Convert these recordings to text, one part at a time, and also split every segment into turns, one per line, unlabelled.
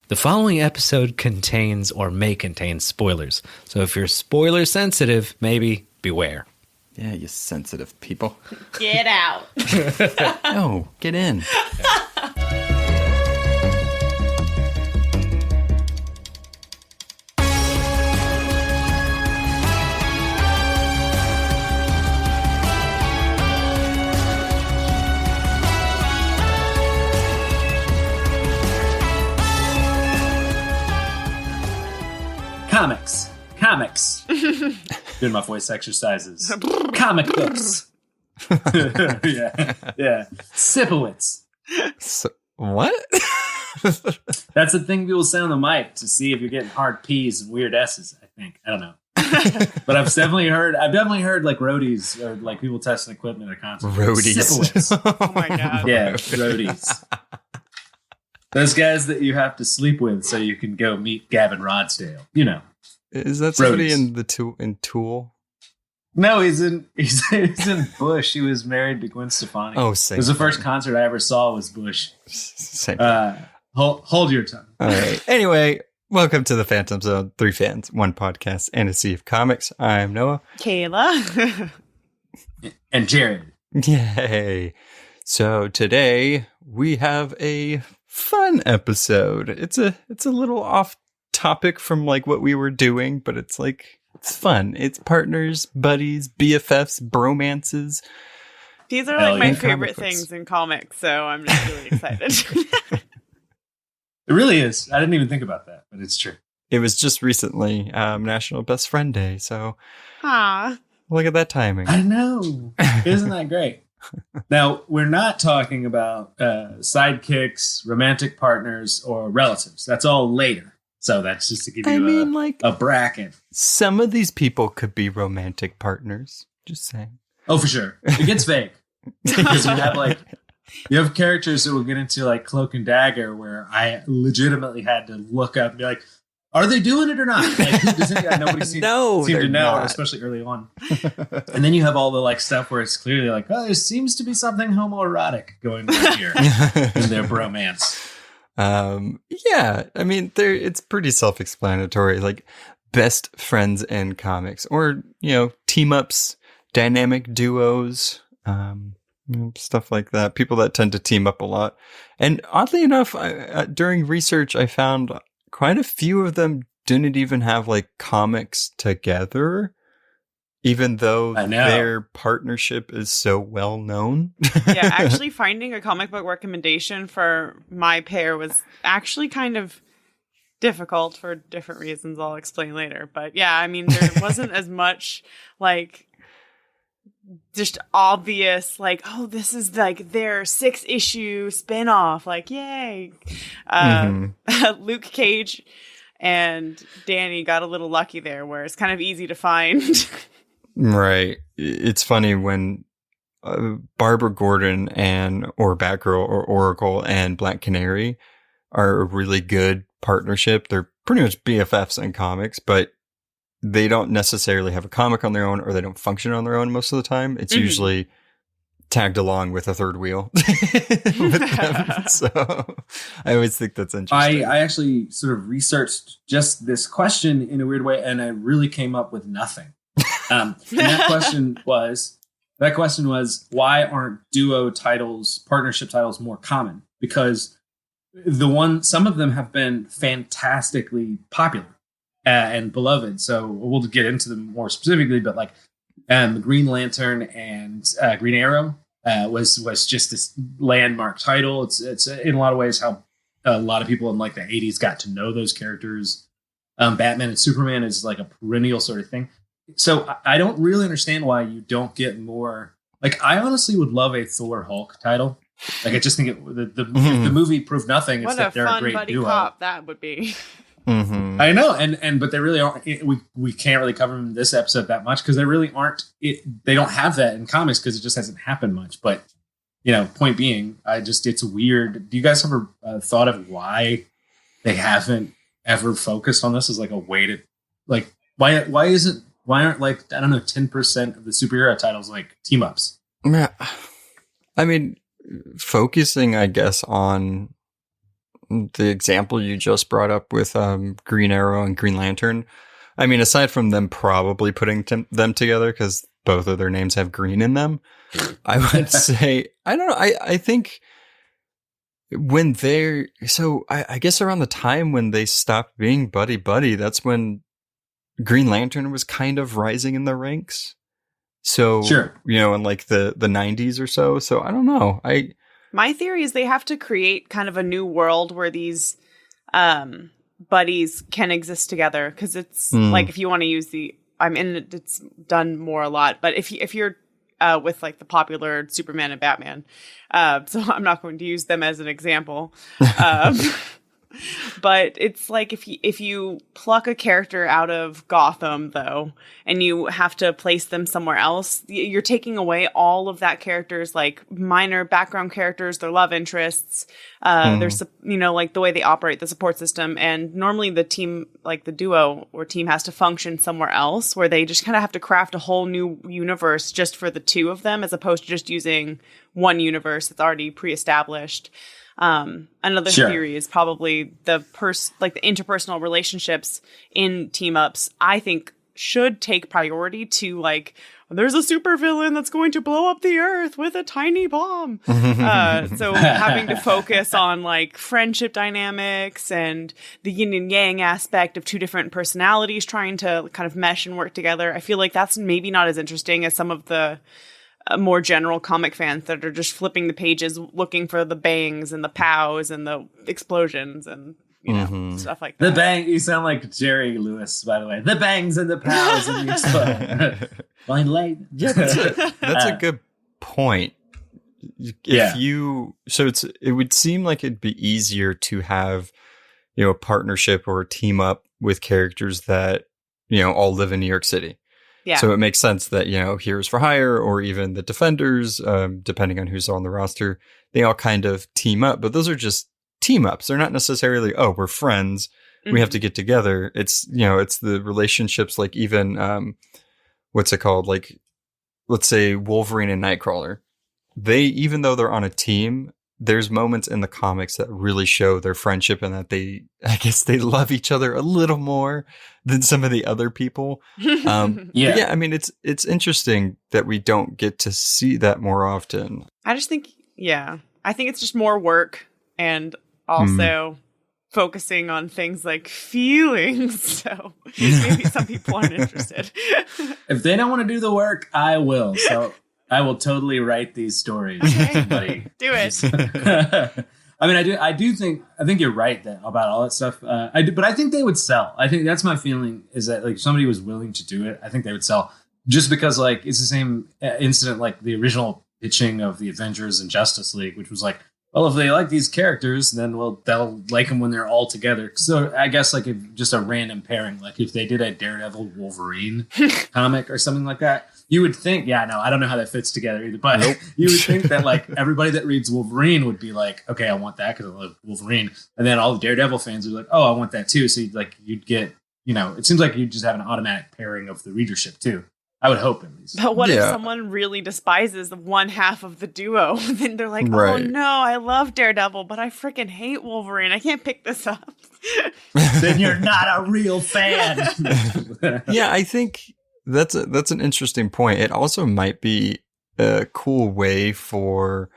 The following episode contains or may contain spoilers. So if you're spoiler sensitive, maybe beware.
Yeah, you sensitive people.
Get out.
No, get in.
Comics. Doing my voice exercises. Comic books. yeah. Sipowitz.
So, what?
That's the thing people say on the mic to see if you're getting hard P's and weird S's, I think. I don't know. But I've definitely heard like roadies or like people testing equipment at concerts.
Roadies.
Sipowitz.
Oh my god.
Yeah, roadies. Those guys that you have to sleep with so you can go meet Gavin Rodsdale. You know.
Is that somebody
Roadies.
in Tool?
No, he's in Bush. He was married to Gwen Stefani.
Oh,
it
same.
was the first concert I ever saw was Bush.
Same.
Hold your tongue.
All right. Anyway, welcome to the FANtom Zone. 3 fans, 1 podcast, and a sea of comics. I'm Noah.
Kayla.
And Jared.
Yay. So today we have a fun episode. It's a little off topic from like what we were doing, but it's fun. It's partners, buddies, BFFs, bromances.
These are like my
in
favorite
comic books.
things in comics, so I'm just really excited.
It really is. I didn't even think about that, but it's true.
It was just recently National Best Friend Day, so
Aw.
look at that timing.
I know. Isn't that great? Now, we're not talking about sidekicks, romantic partners, or relatives. That's all later. So that's just to give you a bracket.
Some of these people could be romantic partners. Just saying.
Oh, for sure. It gets vague. Because you have characters that will get into like Cloak and Dagger where I legitimately had to look up and be like, are they doing it or not? Like, nobody seemed to know,
not.
especially early on. And then you have all the like stuff where it's clearly like, oh, there seems to be something homoerotic going on here in their bromance.
Yeah, I mean, it's pretty self-explanatory. Like best friends in comics, or team ups, dynamic duos, stuff like that. People that tend to team up a lot. And oddly enough, during research, I found quite a few of them didn't even have like comics together, even though their partnership is so well known.
Yeah, actually finding a comic book recommendation for my pair was actually kind of difficult for different reasons I'll explain later. But yeah, I mean, there wasn't as much like just obvious like, oh, this is like their 6-issue spinoff, like yay. Luke Cage and Danny got a little lucky there where it's kind of easy to find.
Right. It's funny when Barbara Gordon or Batgirl or Oracle and Black Canary are a really good partnership. They're pretty much BFFs in comics, but they don't necessarily have a comic on their own, or they don't function on their own most of the time. It's usually tagged along with a third wheel with them. So I always think that's interesting.
I actually sort of researched just this question in a weird way, and I really came up with nothing. And that question was, why aren't duo titles, partnership titles more common? Because some of them have been fantastically popular and beloved. So we'll get into them more specifically, but like Green Lantern and Green Arrow was just this landmark title. It's in a lot of ways how a lot of people in like the 80s got to know those characters. Batman and Superman is like a perennial sort of thing. So I don't really understand why you don't get more. Like, I honestly would love a Thor Hulk title. Like, I just think if the movie proved nothing. It's that they're a great
buddy
duo.
cop that would be.
Mm-hmm.
I know, but they really aren't. We can't really cover them in this episode that much because they really aren't. They don't have that in comics because it just hasn't happened much. But point being, it's weird. Do you guys ever thought of why they haven't ever focused on this as like a way to like why aren't like, I don't know, 10% of the superhero titles like team ups?
Yeah, I mean, focusing, I guess, on the example you just brought up with Green Arrow and Green Lantern, I mean, aside from them probably putting them together because both of their names have green in them, I would say, I don't know. I think when I guess around the time when they stopped being buddy-buddy, that's when Green Lantern was kind of rising in the ranks. So,
sure.
In like the 90s or so. So I don't know.
My theory is they have to create kind of a new world where these buddies can exist together. Because it's like, if you want to use it's done more a lot. But if you're with like the popular Superman and Batman, so I'm not going to use them as an example. But it's like if you pluck a character out of Gotham, though, and you have to place them somewhere else, you're taking away all of that character's like minor background characters, their love interests, there's like the way they operate, the support system, and normally the team, like the duo or team, has to function somewhere else where they just kind of have to craft a whole new universe just for the two of them, as opposed to just using one universe that's already pre-established. Another theory is probably the interpersonal relationships in team ups, I think, should take priority to like, there's a supervillain that's going to blow up the earth with a tiny bomb. So having to focus on like friendship dynamics and the yin and yang aspect of two different personalities trying to kind of mesh and work together. I feel like that's maybe not as interesting as some of the more general comic fans that are just flipping the pages looking for the bangs and the pows and the explosions and stuff like that.
The bang, you sound like Jerry Lewis, by the way. The bangs and the pows and the explosion. Line light.
Yeah, that's a good point. It would seem like it'd be easier to have a partnership or a team up with characters that all live in New York City.
Yeah.
So it makes sense that, Heroes for Hire or even the Defenders, depending on who's on the roster, they all kind of team up. But those are just team ups. They're not necessarily, we're friends. We have to get together. It's, it's the relationships, like even, what's it called? Like, let's say Wolverine and Nightcrawler. Even though they're on a team, there's moments in the comics that really show their friendship and that they love each other a little more than some of the other people. Yeah, I mean, it's interesting that we don't get to see that more often.
I just think, I think it's just more work and also focusing on things like feelings. So maybe some people aren't interested.
If they don't want to do the work, I will. So I will totally write these stories.
Okay.
Buddy.
Do it.
I mean, I think you're right about all that stuff. But I think they would sell. I think that's my feeling, is that like if somebody was willing to do it, I think they would sell, just because like it's the same incident like the original pitching of the Avengers and Justice League, which was like, well, if they like these characters, then they'll like them when they're all together. So I guess like if just a random pairing, like if they did a Daredevil Wolverine comic or something like that, you would think, I don't know how that fits together either, but you would think that like everybody that reads Wolverine would be like, okay, I want that because I love Wolverine. And then all the Daredevil fans would be like, oh, I want that too. So you'd get, it seems like you just have an automatic pairing of the readership too. I would hope, at least.
But what if someone really despises one half of the duo? Then they're like, oh no, I love Daredevil, but I freaking hate Wolverine. I can't pick this up.
Then you're not a real fan.
Yeah, I think that's an interesting point. It also might be a cool way for,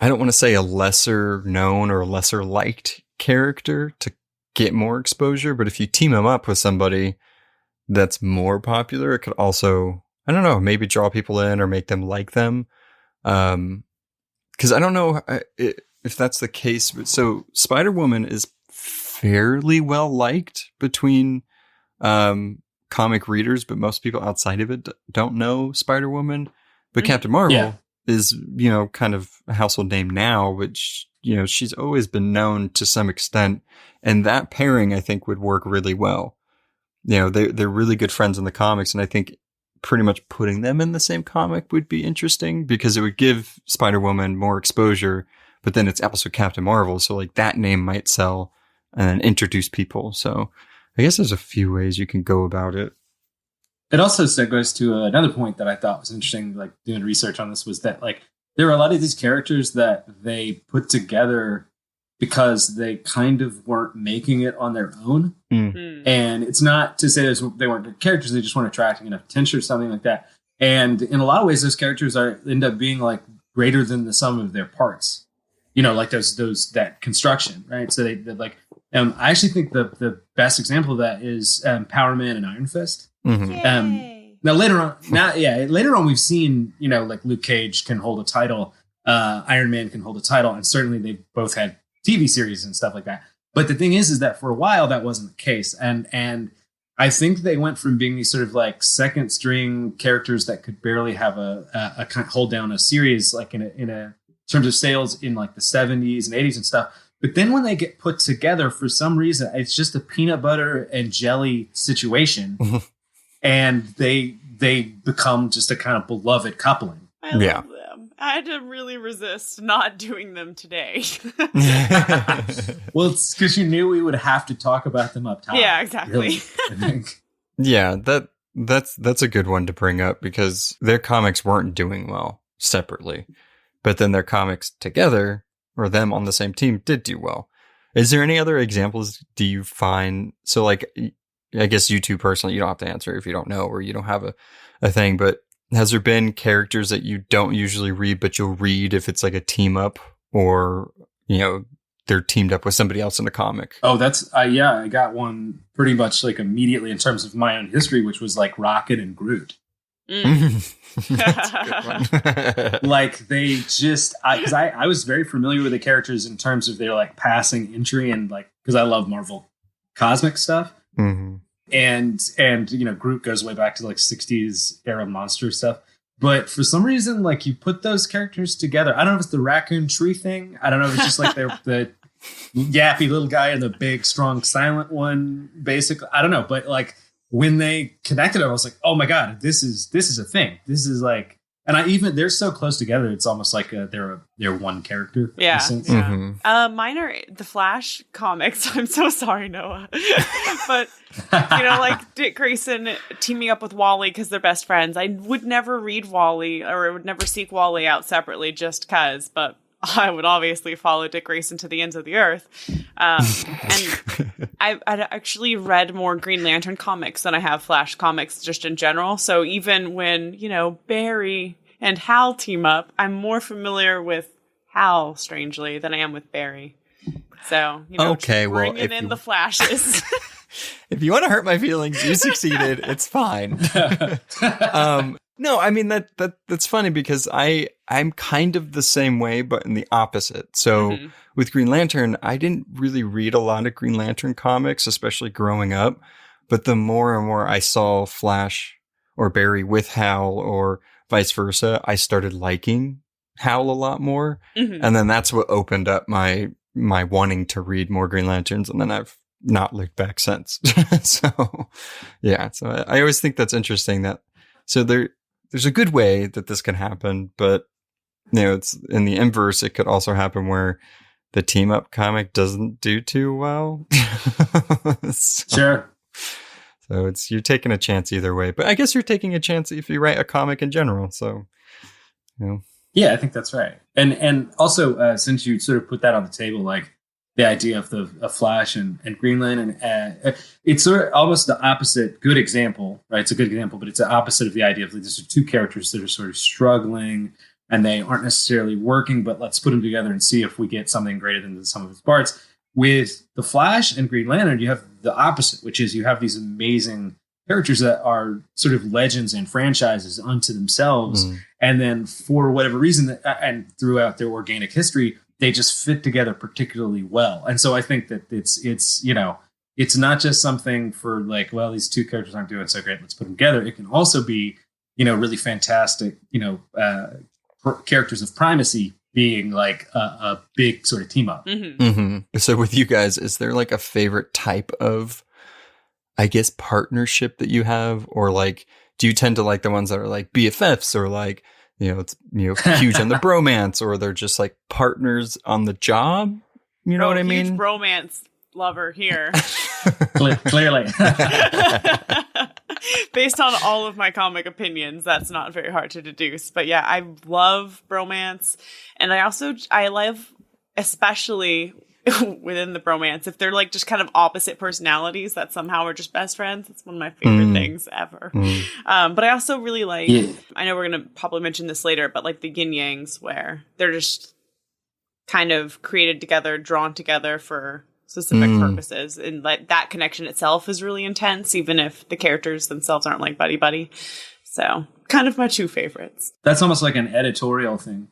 I don't want to say a lesser known or lesser liked character to get more exposure, but if you team them up with somebody that's more popular, it could also, I don't know, maybe draw people in or make them like them. Because I don't know if that's the case. But so Spider-Woman is fairly well liked between comic readers, but most people outside of it don't know Spider-Woman. But Captain Marvel is, kind of a household name now, which, she's always been known to some extent. And that pairing, I think, would work really well. They're really good friends in the comics, and I think pretty much putting them in the same comic would be interesting because it would give Spider-Woman more exposure, but then it's also Captain Marvel, so like that name might sell and introduce people. So I guess there's a few ways you can go about it.
It also segues to another point that I thought was interesting, like doing research on this, was that like there are a lot of these characters that they put together because they kind of weren't making it on their own. And it's not to say they weren't good characters. They just weren't attracting enough attention or something like that. And in a lot of ways, those characters end up being like greater than the sum of their parts. You know, like that construction, right? So they like. I actually think the best example of that is Power Man and Iron Fist. Now later on we've seen, you know, like Luke Cage can hold a title, Iron Man can hold a title, and certainly they both had TV series and stuff like that. But the thing is that for a while that wasn't the case, and I think they went from being these sort of like second string characters that could barely have a kind of hold down a series, like in a terms of sales in like the 70s and 80s and stuff. But then when they get put together, for some reason, it's just a peanut butter and jelly situation, and they become just a kind of beloved coupling.
I love them. I had to really resist not doing them today.
Well, it's because you knew we would have to talk about them up top.
Yeah, exactly.
Really, I think.
Yeah, that's a good one to bring up, because their comics weren't doing well separately, but then their comics together, or them on the same team, did do well. Is there any other examples do you find? So like, I guess you two personally, you don't have to answer if you don't know or you don't have a thing, but has there been characters that you don't usually read, but you'll read if it's like a team up, or, you know, they're teamed up with somebody else in the comic?
Oh, that's, I got one pretty much like immediately in terms of my own history, which was like Rocket and Groot.
That's a good one.
Like they just, because I was very familiar with the characters in terms of their like passing entry, and like, because I love Marvel cosmic stuff. And you know, Groot goes way back to like 60s era monster stuff. But for some reason, like you put those characters together. I don't know if it's the raccoon tree thing. I don't know if it's just like they're the yappy little guy and the big, strong, silent one, basically. I don't know. But like when they connected, I was like, oh my God, this is a thing. This is like, and they're so close together. It's almost like they're one character.
Yeah.
In a sense.
Mine are the Flash comics. I'm so sorry, Noah. But, you know, like Dick Grayson teaming up with Wally because they're best friends. I would never read Wally, or I would never seek Wally out separately just because, but I would obviously follow Dick Grayson to the ends of the earth. And I'd actually read more Green Lantern comics than I have Flash comics just in general. So even when, you know, Barry and Hal team up, I'm more familiar with Hal, strangely, than I am with Barry. So, you know,
okay, well,
bringing in the Flashes.
If you want to hurt my feelings, you succeeded. It's fine. No, I mean, that's funny, because I'm kind of the same way, but in the opposite. So with Green Lantern, I didn't really read a lot of Green Lantern comics, especially growing up. But the more and more I saw Flash or Barry with Hal, or vice versa, I started liking Hal a lot more. And then that's what opened up my wanting to read more Green Lanterns. And then I've not looked back since. So yeah, so I always think that's interesting that, so there's a good way that this can happen, but you know, it's in the inverse. It could also happen where the team up comic doesn't do too well.
Sure.
So you're taking a chance either way, but I guess you're taking a chance if you write a comic in general. So, you know.
Yeah, I think that's right. And also, since you sort of put that on the table, like the idea of Flash and Green Lantern, it's sort of almost the opposite. Good example, right? It's a good example, but it's the opposite of the idea of like, these are two characters that are sort of struggling and they aren't necessarily working, but let's put them together and see if we get something greater than the sum of its parts. With the Flash and Green Lantern, you have the opposite, which is you have these amazing characters that are sort of legends and franchises unto themselves. And then for whatever reason, and throughout their organic history, they just fit together particularly well. And so I think that it's you know, it's not just something for like, well, these two characters aren't doing so great, let's put them together. It can also be, you know, really fantastic, you know, characters of primacy being like a big sort of team up.
So with you guys, is there like a favorite type of, I guess, partnership that you have? Or like, do you tend to like the ones that are like BFFs, or like, you know, it's, you know, huge on the bromance, or they're just like partners on the job? You know what I mean?
Huge bromance lover here.
Clearly.
Based on all of my comic opinions, that's not very hard to deduce. But yeah, I love bromance. And I love, especially within the bromance. If they're like just kind of opposite personalities that somehow are just best friends, it's one of my favorite things ever. But I also really like, I know we're going to probably mention this later, but like the yin yangs where they're just kind of created together, drawn together for specific purposes. And like that connection itself is really intense, even if the characters themselves aren't like buddy. So kind of my two favorites.
That's almost like an editorial thing.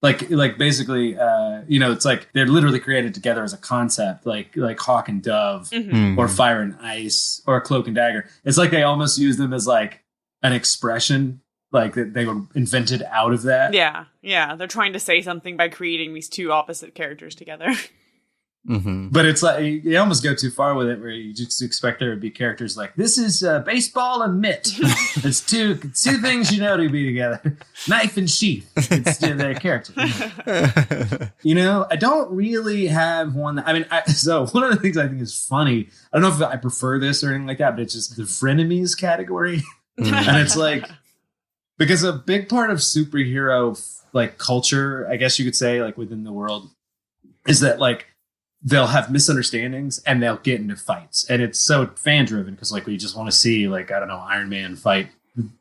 Like basically, it's like they're literally created together as a concept, like Hawk and Dove, or Fire and Ice, or Cloak and Dagger. It's like they almost use them as like an expression, like that they were invented out of that.
Yeah. They're trying to say something by creating these two opposite characters together.
But it's like you almost go too far with it, where you just expect there to be characters like, this is baseball and mitt. It's two things you know to be together. Knife and sheath. It's their character. I don't really have one. So one of the things I think is funny, I don't know if I prefer this or anything like that, but it's just the frenemies category. And it's like, because a big part of superhero like culture, I guess you could say, like within the world, is that like they'll have misunderstandings and they'll get into fights. And it's so fan driven because like we just want to see, like, I don't know, Iron Man fight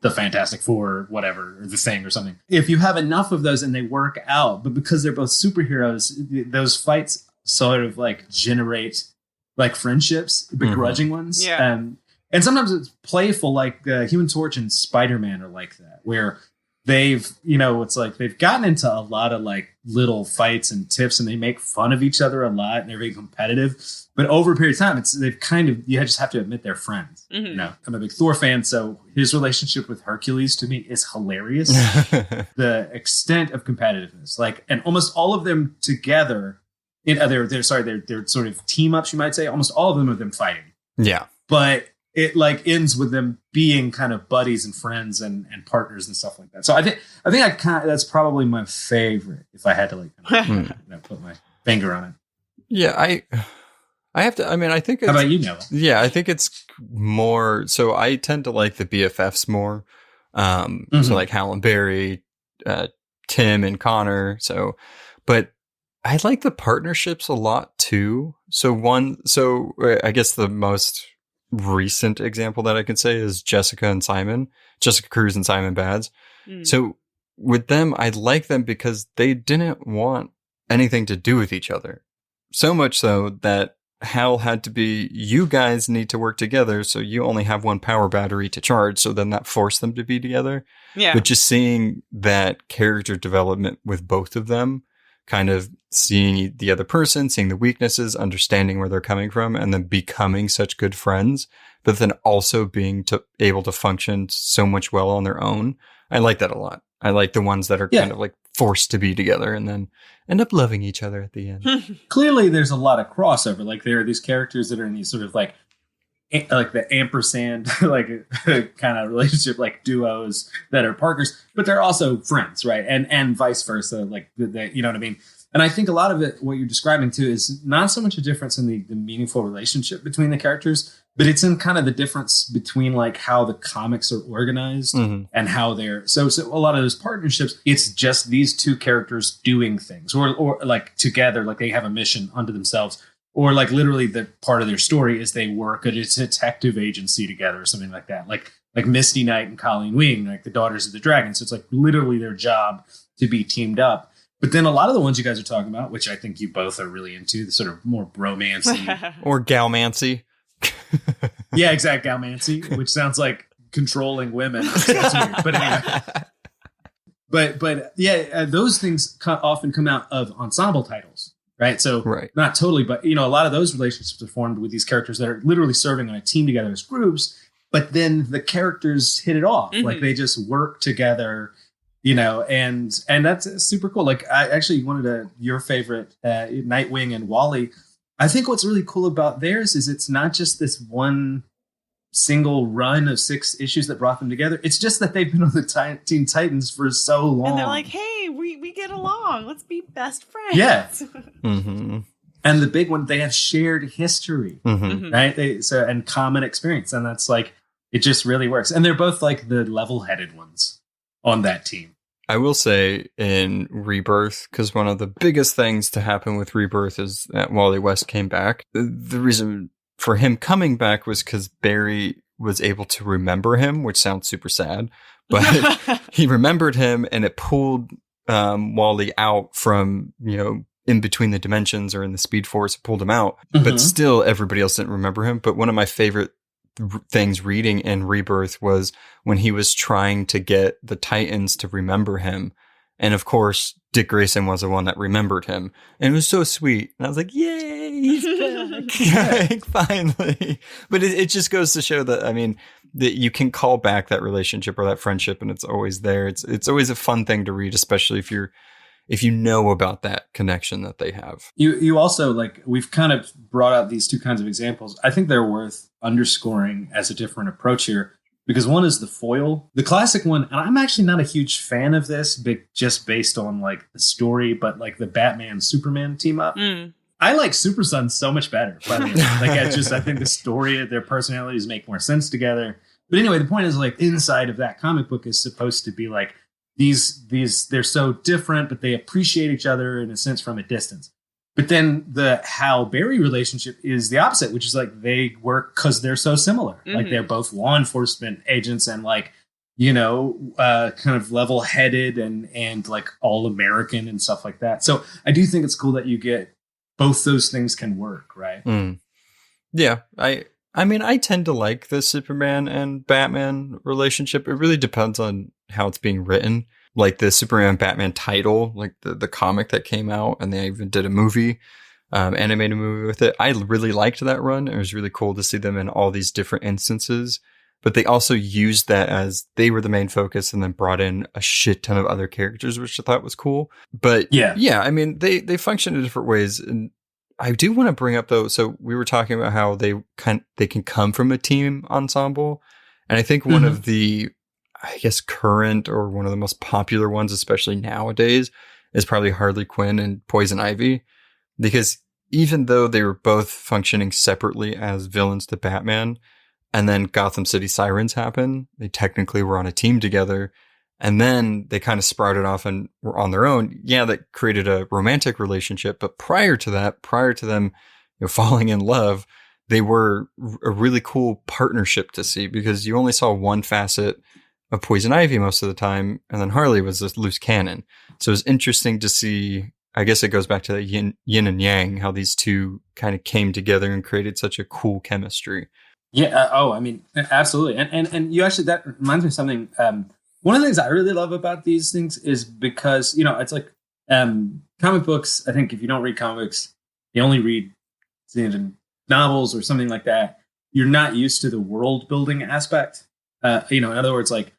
the Fantastic Four or whatever, or the Thing or something. If you have enough of those and they work out, but because they're both superheroes, those fights sort of like generate like friendships, begrudging ones.
Yeah.
And sometimes it's playful, like Human Torch and Spider-Man are like that, where they've, it's like they've gotten into a lot of like little fights and tiffs, and they make fun of each other a lot, and they're very competitive. But over a period of time, they've kind of, you just have to admit they're friends. I'm a big Thor fan, so his relationship with Hercules to me is hilarious. The extent of competitiveness, like, and almost all of them together, they're sort of team ups, you might say. Almost all of them are them fighting.
Yeah,
but it like ends with them being kind of buddies and friends and partners and stuff like that. So I think that's probably my favorite, if I had to like put my finger on it.
Yeah, I have to. I mean, I think.
How about you, Noah?
Yeah, I think it's more. So I tend to like the BFFs more. So like Hal and Barry, Tim and Connor. But I like the partnerships a lot too. So I guess the most recent example that I can say is Jessica Cruz and Simon Bads. So with them, I like them because they didn't want anything to do with each other. So much so that Hal had to be, you guys need to work together, so you only have one power battery to charge, so then that forced them to be together.
Yeah.
But just seeing that character development with both of them, kind of seeing the other person, seeing the weaknesses, understanding where they're coming from, and then becoming such good friends, but then also being able to function so much well on their own. I like that a lot. I like the ones that are kind of like forced to be together and then end up loving each other at the end.
Clearly, there's a lot of crossover. Like there are these characters that are in these sort of like the ampersand, like kind of relationship, like duos that are partners, but they're also friends, right? And vice versa, like you know what I mean? And I think a lot of it, what you're describing too, is not so much a difference in the meaningful relationship between the characters, but it's in kind of the difference between like how the comics are organized and how they're so a lot of those partnerships, it's just these two characters doing things or like together, like they have a mission unto themselves. Or like literally the part of their story is they work at a detective agency together or something like that. Like Misty Knight and Colleen Wing, like the Daughters of the Dragon. So it's like literally their job to be teamed up. But then a lot of the ones you guys are talking about, which I think you both are really into, the sort of more bromance
or galmancy.
Yeah, exact galmancy, which sounds like controlling women. That's weird. But anyway. But yeah, those things often come out of ensemble titles. Right. So not totally, but, a lot of those relationships are formed with these characters that are literally serving on a team together as groups. But then the characters hit it off. Like they just work together, and that's super cool. Like I actually your favorite Nightwing and Wally. I think what's really cool about theirs is it's not just this one single run of 6 issues that brought them together. It's just that they've been on the Teen Titans for so long.
And they're like, hey, we get along. Let's be best friends.
Yeah. And the big one, they have shared history, right? And common experience. And that's like, it just really works. And they're both like the level-headed ones on that team.
I will say in Rebirth, because one of the biggest things to happen with Rebirth is that Wally West came back. The reason for him coming back was because Barry was able to remember him, which sounds super sad, but he remembered him and it pulled Wally out from, in between the dimensions or in the Speed Force, it pulled him out. But still, everybody else didn't remember him. But one of my favorite things reading in Rebirth was when he was trying to get the Titans to remember him. And of course, Dick Grayson was the one that remembered him. And it was so sweet. And I was like, yay, he's back. Like, finally. But it just goes to show that, that you can call back that relationship or that friendship and it's always there. It's always a fun thing to read, especially if you know about that connection that they have.
You also, like, we've kind of brought out these two kinds of examples. I think they're worth underscoring as a different approach here, because one is the foil, the classic one. And I'm actually not a huge fan of this, just based on like the story, but like the Batman Superman team up. I like Super Sons so much better. But I think the story, their personalities make more sense together. But anyway, the point is, like, inside of that comic book is supposed to be like, these they're so different, but they appreciate each other in a sense from a distance. But then the Hal Barry relationship is the opposite, which is like they work because they're so similar. Like they're both law enforcement agents and like, kind of level headed and like all American and stuff like that. So I do think it's cool that you get both those things can work, right?
Yeah, I tend to like the Superman and Batman relationship. It really depends on how it's being written. Like the Superman Batman title, like the comic that came out, and they even did a movie, animated movie with it. I really liked that run. It was really cool to see them in all these different instances. But they also used that as they were the main focus and then brought in a shit ton of other characters, which I thought was cool. But yeah, they function in different ways. And I do want to bring up though, so we were talking about how they can come from a team ensemble. And I think one of the, I guess, current or one of the most popular ones, especially nowadays, is probably Harley Quinn and Poison Ivy. Because even though they were both functioning separately as villains to Batman, and then Gotham City Sirens happened, they technically were on a team together. And then they kind of sprouted off and were on their own. Yeah, that created a romantic relationship. But prior to them falling in love, they were a really cool partnership to see, because you only saw one facet of Poison Ivy most of the time. And then Harley was this loose cannon. So it was interesting to see, I guess it goes back to the yin and yang, how these two kind of came together and created such a cool chemistry.
Yeah. Absolutely. And you actually, that reminds me of something. One of the things I really love about these things is because, it's like comic books. I think if you don't read comics, you only read novels or something like that, you're not used to the world building aspect. In other words, like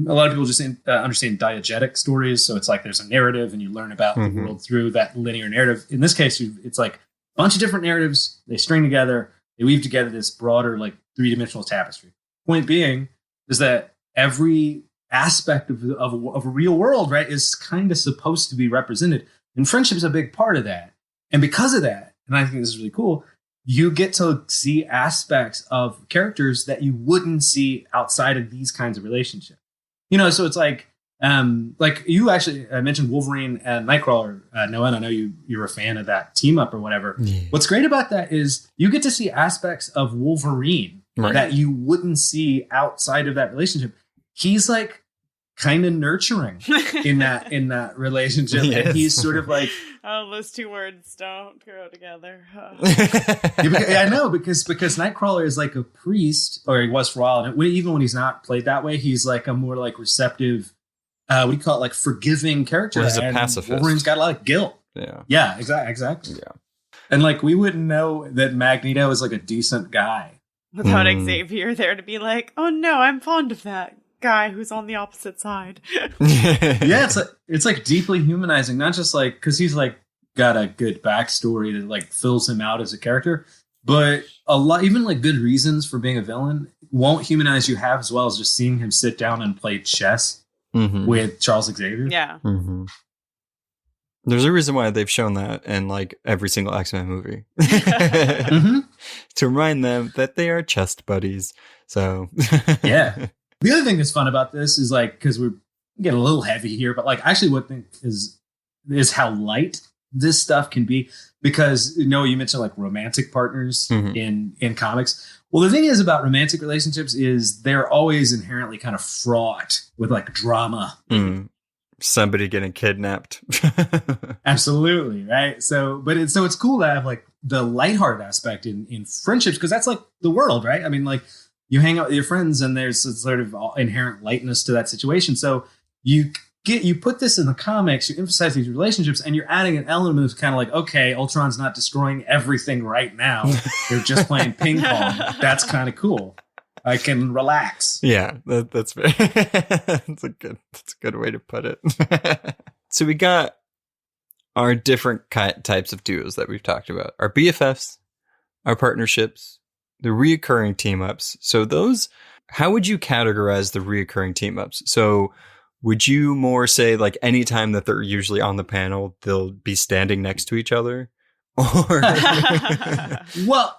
a lot of people just understand diegetic stories. So it's like there's a narrative and you learn about the world through that linear narrative. In this case, it's like a bunch of different narratives. They string together. They weave together this broader, like, three-dimensional tapestry. Point being is that every aspect of a real world, right, is kind of supposed to be represented. And friendship is a big part of that. And because of that, and I think this is really cool, you get to see aspects of characters that you wouldn't see outside of these kinds of relationships. So it's like you actually mentioned Wolverine and Nightcrawler, Noah, and I know you're a fan of that team up or whatever. Yeah. What's great about that is you get to see aspects of Wolverine that you wouldn't see outside of that relationship. He's like kind of nurturing in that relationship. Yes. And he's sort of like,
those two words don't go together.
I know, because Nightcrawler is like a priest, or he was for a while, and even when he's not played that way, he's like a more like receptive, what do you call it, like forgiving character.
Well, he's a pacifist.
Wolverine's got a lot of guilt. Yeah, exactly. Yeah, and like we wouldn't know that Magneto is like a decent guy
without Xavier there to be like, oh no, I'm fond of that guy who's on the opposite side.
Yeah, it's like deeply humanizing, not just like because he's like got a good backstory that like fills him out as a character, but a lot, even like good reasons for being a villain won't humanize you half as well as just seeing him sit down and play chess with Charles Xavier.
Yeah.
There's a reason why they've shown that in like every single X-Men movie. To remind them that they are chess buddies. So
yeah. The other thing that's fun about this is like, because we're get a little heavy here, but like actually what I think is how light this stuff can be, because you mentioned like romantic partners in comics. Well, the thing is about romantic relationships is they're always inherently kind of fraught with like drama.
Somebody getting kidnapped.
Absolutely, right? So it's cool to have like the lighthearted aspect in friendships, because that's like the world, right? I mean, like you hang out with your friends and there's a sort of inherent lightness to that situation. So you put this in the comics, you emphasize these relationships, and you're adding an element of kind of like, okay, Ultron's not destroying everything right now. They're just playing ping pong. That's kind of cool. I can relax.
Yeah, that's very that's a good way to put it. So we got our different types of duos that we've talked about. Our BFFs, our partnerships, the reoccurring team ups. So those, how would you categorize the reoccurring team ups? So would you more say like anytime that they're usually on the panel, they'll be standing next to each other? Or
well,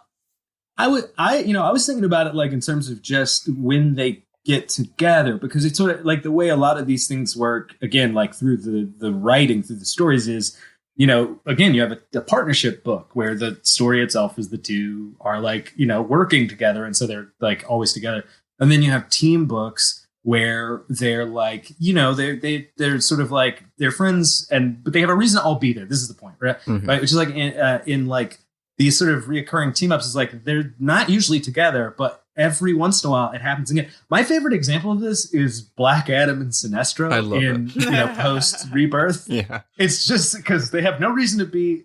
I was thinking about it like in terms of just when they get together, because it's sort of like the way a lot of these things work, again, like through the writing, through the stories is, again, you have a partnership book where the story itself is the two are like, working together. And so they're like always together. And then you have team books where they're like, they're sort of like they're friends but they have a reason to all be there. This is the point, right? Right. Which is like in like these sort of reoccurring team ups is like, they're not usually together, but every once in a while it happens again. My favorite example of this is Black Adam and Sinestro in post Rebirth. Yeah. It's just because they have no reason to be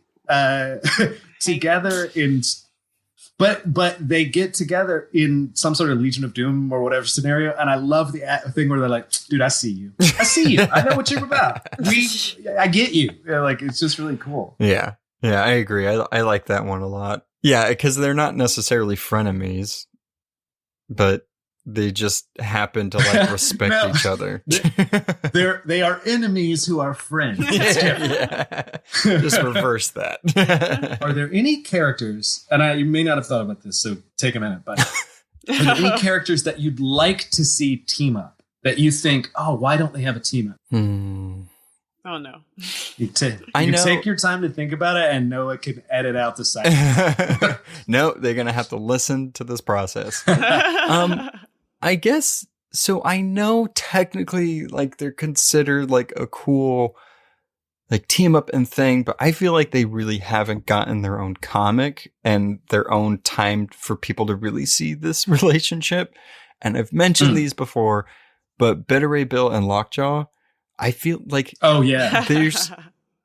together but they get together in some sort of Legion of Doom or whatever scenario. And I love the thing where they're like, dude, I see you. I know what you're about. I get you. Like, it's just really cool.
Yeah. Yeah, I agree. I like that one a lot. Yeah, because they're not necessarily frenemies, but they just happen to like respect each other.
They are enemies who are friends.
Yeah. Just reverse that.
Are there any characters, and you may not have thought about this, so take a minute, but are there any characters that you'd like to see team up that you think, oh, why don't they have a team up?
Oh, no.
You take your time to think about it, and Noah can edit out the side.
No, they're going to have to listen to this process. I guess, so I know technically, like, they're considered, like, a cool, like, team up and thing, but I feel like they really haven't gotten their own comic and their own time for people to really see this relationship. And I've mentioned these before, but Beta Ray Bill and Lockjaw, I feel like,
oh yeah,
there's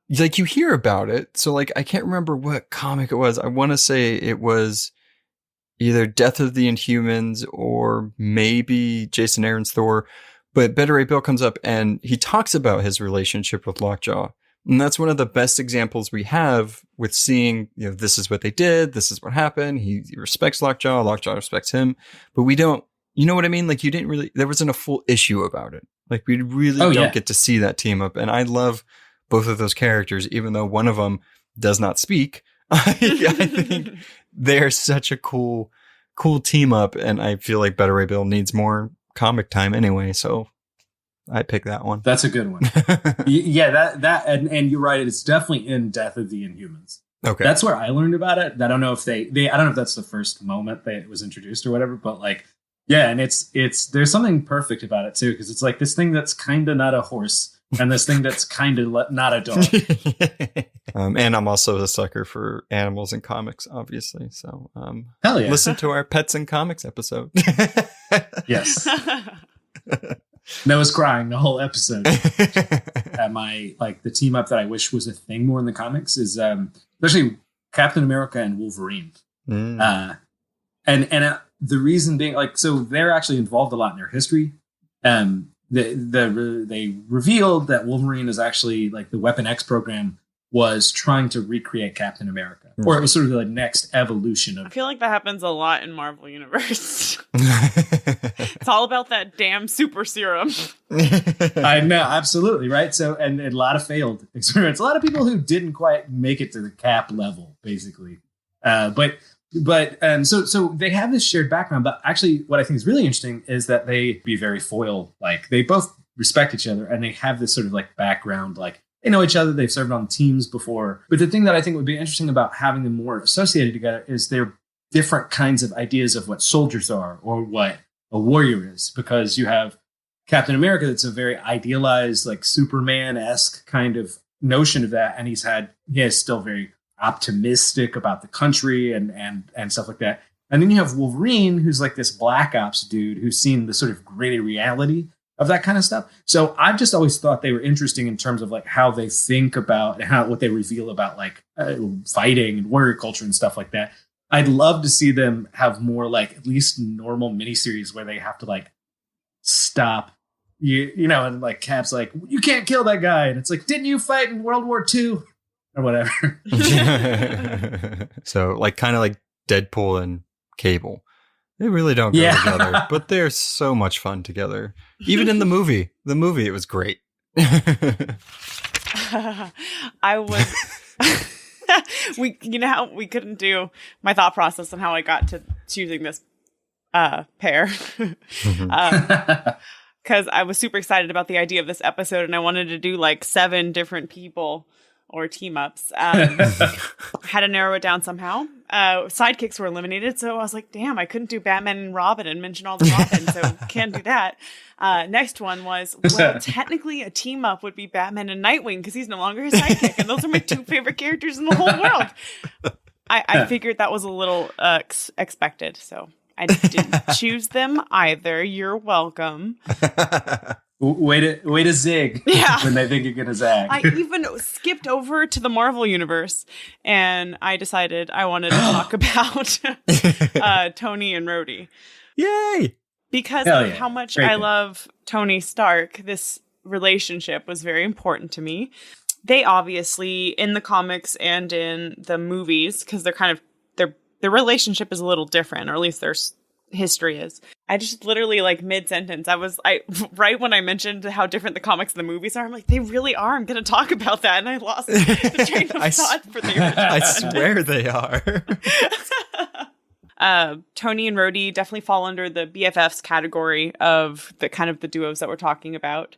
like, you hear about it. So like, I can't remember what comic it was. I want to say it was either Death of the Inhumans or maybe Jason Aaron's Thor. But Beta Ray Bill comes up and he talks about his relationship with Lockjaw. And that's one of the best examples we have with seeing, this is what they did. This is what happened. He respects Lockjaw. Lockjaw respects him. But we don't, you know what I mean? Like, there wasn't a full issue about it. Like, we really don't get to see that team up. And I love both of those characters, even though one of them does not speak. I think they're such a cool team up. And I feel like Beta Ray Bill needs more comic time anyway. So I pick that one.
That's a good one. Yeah, and you're right. It's definitely in Death of the Inhumans.
Okay.
That's where I learned about it. I don't know if I don't know if that's the first moment that it was introduced or whatever, but like, yeah, and it's there's something perfect about it too, because it's like this thing that's kind of not a horse and this thing that's kind of not a dog.
And I'm also a sucker for animals in comics, obviously. So
hell yeah,
listen to our Pets and Comics episode.
Yes. Noah's crying the whole episode. The team up that I wish was a thing more in the comics is especially Captain America and Wolverine. The reason being, like, so they're actually involved a lot in their history. They revealed that Wolverine is actually, like, the Weapon X program was trying to recreate Captain America, or it was sort of the next evolution of.
I feel like that happens a lot in Marvel Universe. It's all about that damn super serum.
I know, absolutely, right. So, and a lot of failed experiments. A lot of people who didn't quite make it to the Cap level, basically. So they have this shared background, but actually what I think is really interesting is that they be very foil. Like, they both respect each other, and they have this sort of like background, like they know each other, they've served on teams before. But the thing that I think would be interesting about having them more associated together is they're different kinds of ideas of what soldiers are or what a warrior is, because you have Captain America that's a very idealized, like Superman-esque kind of notion of that, and he is still very optimistic about the country and stuff like that. And then you have Wolverine, who's like this Black Ops dude who's seen the sort of gritty reality of that kind of stuff. So I've just always thought they were interesting in terms of like how they think about and what they reveal about like fighting and warrior culture and stuff like that. I'd love to see them have more like at least normal miniseries where they have to like stop, you know, and like Cap's like, you can't kill that guy. And it's like, didn't you fight in World War II? Or whatever.
So like kind of like Deadpool and Cable. They really don't go together, but they're so much fun together. Even in the movie. It was great.
I was you know how we couldn't do my thought process on how I got to choosing this pair. Because I was super excited about the idea of this episode, and I wanted to do like 7 different people or team ups. Had to narrow it down somehow. Sidekicks were eliminated, so I was like, damn, I couldn't do Batman and Robin and mention all the Robins, so can't do that. Next one was, well, technically a team up would be Batman and Nightwing, because he's no longer his sidekick, and those are my 2 favorite characters in the whole world. I figured that was a little expected, so I didn't choose them either. You're welcome.
Way to zig when they think you're gonna zag.
I even skipped over to the Marvel universe, and I decided I wanted to talk about Tony and Rhodey.
Yay!
Because of how much I love Tony Stark, this relationship was very important to me. They obviously, in the comics and in the movies, because they're kind of their relationship is a little different, or at least their history is. I just literally like mid-sentence, I right when I mentioned how different the comics and the movies are, I'm like, they really are. I'm going to talk about that, and I lost the train of thought for the original.
I swear they are.
Tony and Rhodey definitely fall under the BFFs category of the kind of the duos that we're talking about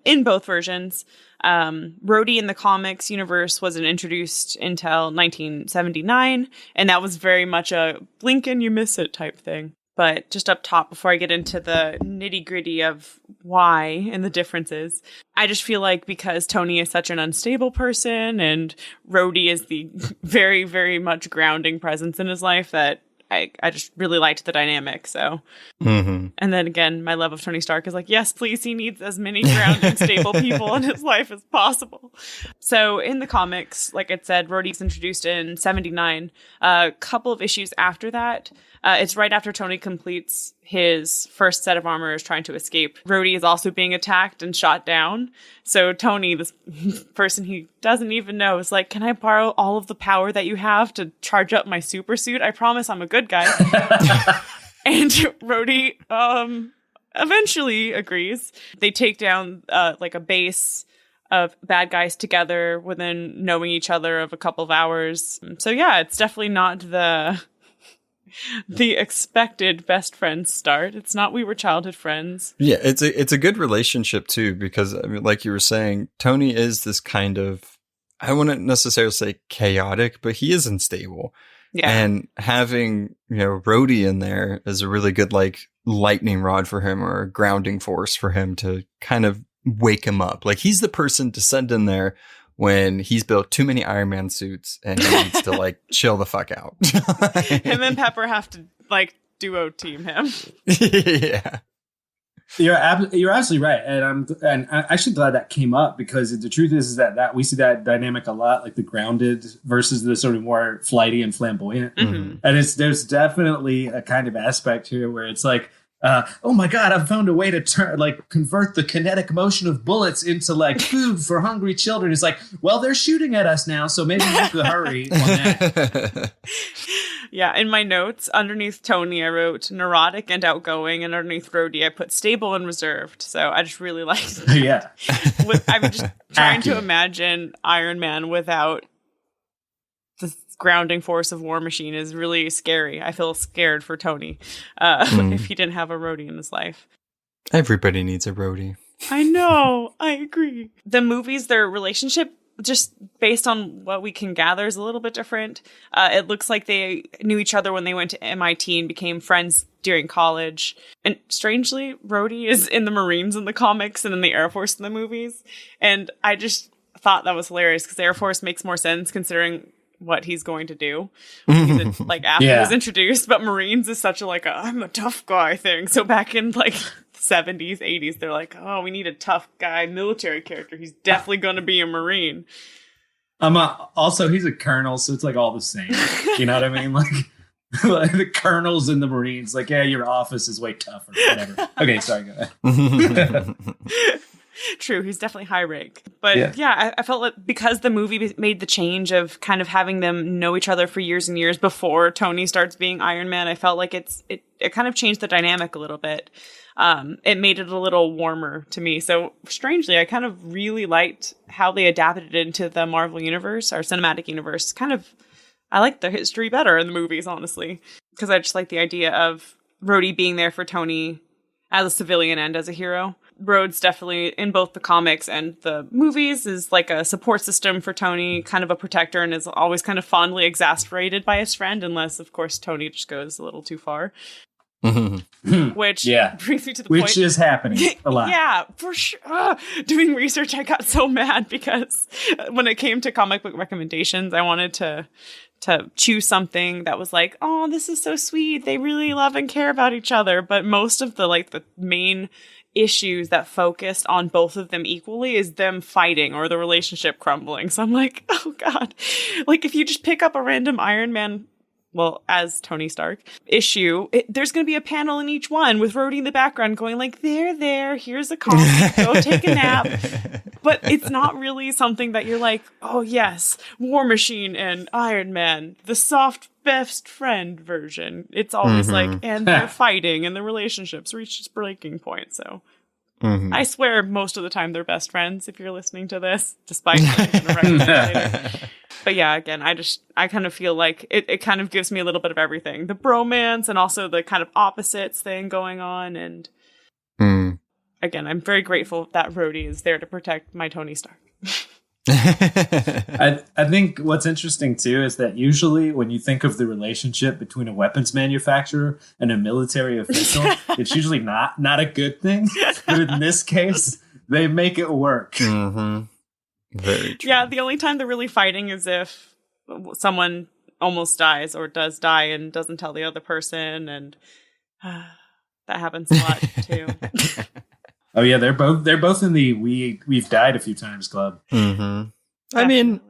in both versions. Rhodey in the comics universe wasn't introduced until 1979, and that was very much a blink and you miss it type thing. But just up top, before I get into the nitty gritty of why and the differences, I just feel like because Tony is such an unstable person and Rhodey is the very, very much grounding presence in his life, that I just really liked the dynamic. So, and then again, my love of Tony Stark is like, yes, please, he needs as many grounding, stable people in his life as possible. So in the comics, like I said, Rhodey's introduced in 79. A couple of issues after that, it's right after Tony completes his first set of armor is trying to escape. Rhodey is also being attacked and shot down. So Tony, this person he doesn't even know, is like, can I borrow all of the power that you have to charge up my super suit? I promise I'm a good guy. And Rhodey eventually agrees. They take down like a base of bad guys together within knowing each other of a couple of hours. So yeah, it's definitely not the expected best friends start. It's not we were childhood friends.
Yeah, it's a good relationship too, because I mean, like you were saying, Tony is this kind of, I wouldn't necessarily say chaotic, but he is unstable. Yeah. And having, Rhodey in there is a really good like lightning rod for him, or a grounding force for him to kind of wake him up. Like he's the person to send in there when he's built too many Iron Man suits and he needs to like chill the fuck out.
Him and Pepper have to like duo team him.
Yeah.
You're absolutely right, and I'm actually glad that came up, because the truth is that we see that dynamic a lot, like the grounded versus the sort of more flighty and flamboyant. Mm-hmm. And there's definitely a kind of aspect here where it's like, oh my God, I've found a way to convert the kinetic motion of bullets into like food for hungry children. It's like, well, they're shooting at us now, so maybe we have to hurry on that.
Yeah, in my notes, underneath Tony, I wrote neurotic and outgoing, and underneath Rhodey, I put stable and reserved. So I just really liked that.
Yeah.
I'm just trying to imagine Iron Man without the grounding force of War Machine is really scary. I feel scared for Tony if he didn't have a Rhodey in his life.
Everybody needs a Rhodey.
I know. I agree. The movies, their relationship, just based on what we can gather, is a little bit different. It looks like they knew each other when they went to MIT and became friends during college. And strangely, Rhodey is in the Marines in the comics and in the Air Force in the movies. And I just thought that was hilarious because the Air Force makes more sense considering what he's going to do. Like after he was introduced, but Marines is such a I'm a tough guy thing. So back in like 70s, 80s, they're like, oh, we need a tough guy military character. He's definitely going to be a Marine.
Also, he's a colonel, so it's like all the same. You know what I mean? Like the colonels in the Marines, like, yeah, your office is way tougher. Whatever. Okay, sorry, go ahead.
True, he's definititely high rank. But yeah, I felt like because the movie made the change of kind of having them know each other for years and years before Tony starts being Iron Man, I felt like it kind of changed the dynamic a little bit. It made it a little warmer to me. So strangely, I kind of really liked how they adapted it into the Marvel universe, our cinematic universe. I like the history better in the movies, honestly, because I just like the idea of Rhodey being there for Tony as a civilian and as a hero. Rhodes definitely, in both the comics and the movies, is like a support system for Tony, kind of a protector, and is always kind of fondly exasperated by his friend, unless, of course, Tony just goes a little too far. Which brings me to the point.
Which is happening a lot.
Yeah, for sure. Doing research, I got so mad because when it came to comic book recommendations, I wanted to choose something that was like, oh, this is so sweet. They really love and care about each other. But most of the main issues that focused on both of them equally is them fighting or the relationship crumbling. So I'm like, oh God. Like if you just pick up a random Iron Man, well, as Tony Stark issue, there's going to be a panel in each one with Rhodey in the background going like, there, here's a coffee, go take a nap. But it's not really something that you're like, oh yes, War Machine and Iron Man, the soft best friend version. It's always like, and they're fighting and the relationships reach its breaking point. So I swear most of the time they're best friends if you're listening to this, despite later. But yeah, again, I kind of feel like it kind of gives me a little bit of everything. The bromance and also the kind of opposites thing going on. And again, I'm very grateful that Rhodey is there to protect my Tony Stark.
I think what's interesting too is that usually when you think of the relationship between a weapons manufacturer and a military official, it's usually not a good thing. But in this case, they make it work.
Very true.
Yeah, the only time they're really fighting is if someone almost dies or does die and doesn't tell the other person, and that happens a lot too.
Oh yeah, they're both in the we've died a few times club.
I mean,